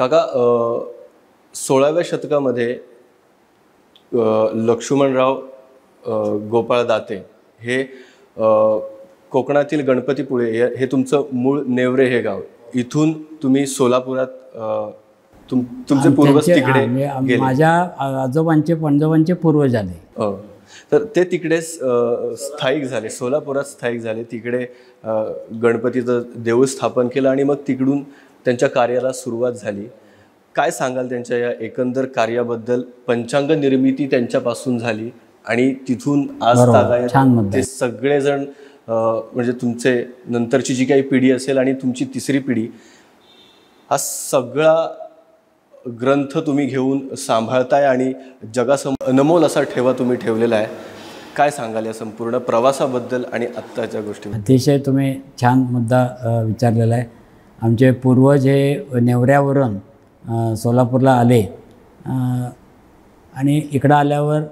काका 16व्या शतकामध्ये लक्ष्मणराव गोपाळ दाते हे कोकणातील गणपतीपुळे हे तुमचं मूळ नेवरे हे गाव. इथून तुम्ही सोलापुरात तुमचे पूर्वज तिकडे गेले. माझ्या आजोबांचे पणजोबांचे पूर्वज आले. तर ते तिकडे स्थायिक झाले, सोलापुरात स्थायिक झाले. तिकडे गणपतीचं देऊळ स्थापन केलं आणि मग तिकडून त्यांच्या कार्याला सुरुवात झाली. काय सांगाल त्यांच्या या एकंदर कार्याबद्दल? पंचांग निर्मिती त्यांच्यापासून झाली आणि तिथून आज तागायत ते सगळेजण म्हणजे तुमचे नंतरची जी काही पिढी असेल आणि तुमची तिसरी पिढी, हा सगळा ग्रंथ तुम्ही घेऊन सांभाळताय आणि जगासमोर अनमोल असा ठेवा तुम्ही ठेवलेला आहे. काय सांगाल या संपूर्ण प्रवासाबद्दल आणि आत्ताच्या गोष्टी? अतिशय तुम्ही छान मुद्दा विचारलेला आहे. आमचे पूर्वज हे नेवऱ्यावरून सोलापूरला आले आणि इकडं आल्यावर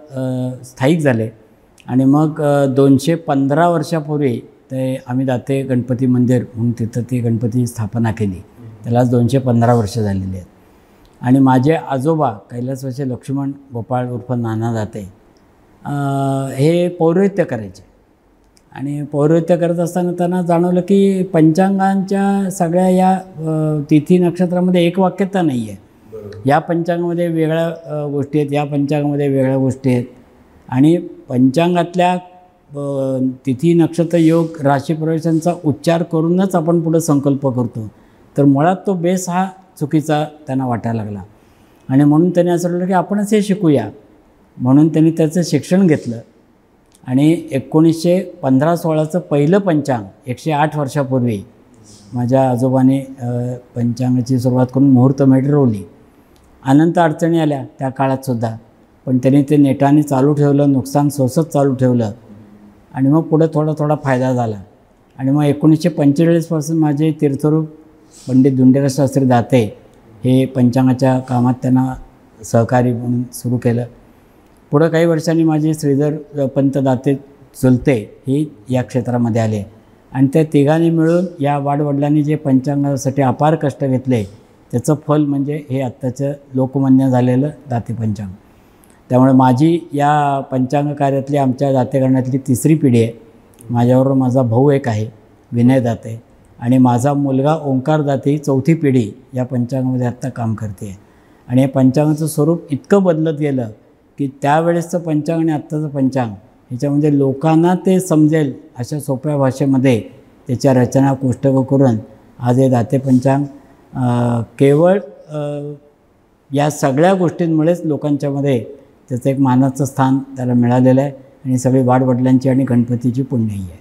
स्थायिक झाले आणि मग 215 वर्षापूर्वी ते आम्ही दाते गणपती मंदिर म्हणून तिथं ती गणपती स्थापना केली. त्यालाच 215 वर्ष झालेली आहेत. आणि माझे आजोबा कैलासवासी लक्ष्मण गोपाळ उर्फ नाना दाते हे पौरोहित्य करायचे आणि पौरोहित्य करत असताना त्यांना जाणवलं की पंचांगांच्या सगळ्या या तिथी नक्षत्रामध्ये एक वाक्यता नाही आहे. या पंचांगामध्ये वेगळ्या गोष्टी आहेत, या पंचांगामध्ये वेगळ्या गोष्टी आहेत आणि पंचांगातल्या तिथी नक्षत्र योग राशी प्रवेशांचा उच्चार करूनच आपण पुढे संकल्प करतो. तर मुळात तो बेस हा चुकीचा त्यांना वाटायला लागला आणि म्हणून त्यांनी असं ठरवलं की आपणच हे शिकूया. म्हणून त्यांनी त्याचं शिक्षण घेतलं आणि 1915-16चं पहिलं पंचांग 108 वर्षापूर्वी माझ्या आजोबाने पंचांगाची सुरुवात करून मुहूर्तमेढ रोवली. अनंत अडचणी आल्या त्या काळातसुद्धा, पण त्यांनी ते नेटाने चालू ठेवलं, नुकसान सोसत चालू ठेवलं आणि मग पुढे थोडा फायदा झाला. आणि मग 1945पासून माझे तीर्थरूप पंडित धुंडेराज शास्त्री दाते हे पंचांगाच्या कामात त्यांना सहकारी म्हणून सुरू केलं. पुढं काही वर्षांनी माझे श्रीधर पंत दाते चुलते हे या क्षेत्रामध्ये आले आणि त्या तिघांनी मिळून या वाडवडिलांनी जे पंचांगासाठी अपार कष्ट घेतले त्याचं फल म्हणजे हे आत्ताचं लोकमान्य झालेलं दाते पंचांग. त्यामुळे माझी या पंचांग कार्यातली आमच्या दातेगणातली तिसरी पिढी आहे. माझ्याबरोबर माझा भाऊ एक आहे विनय दाते आणि माझा मुलगा ओंकार दाते ही चौथी पिढी या पंचांगामध्ये आत्ता काम करते आहे. आणि या पंचांगाचं स्वरूप इतकं बदलत गेलं की त्यावेळेसचं पंचांग आणि आत्ताचं पंचांग ह्याच्यामध्ये लोकांना ते समजेल अशा सोप्या भाषेमध्ये त्याच्या रचना कोष्टकं करून आज हे दाते पंचांग केवळ या सगळ्या गोष्टींमुळेच लोकांच्यामध्ये त्याचं एक मानाचं स्थान त्याला मिळालेलं आहे आणि सगळी वाडवडिलांची आणि गणपतीची पुण्याई आहे.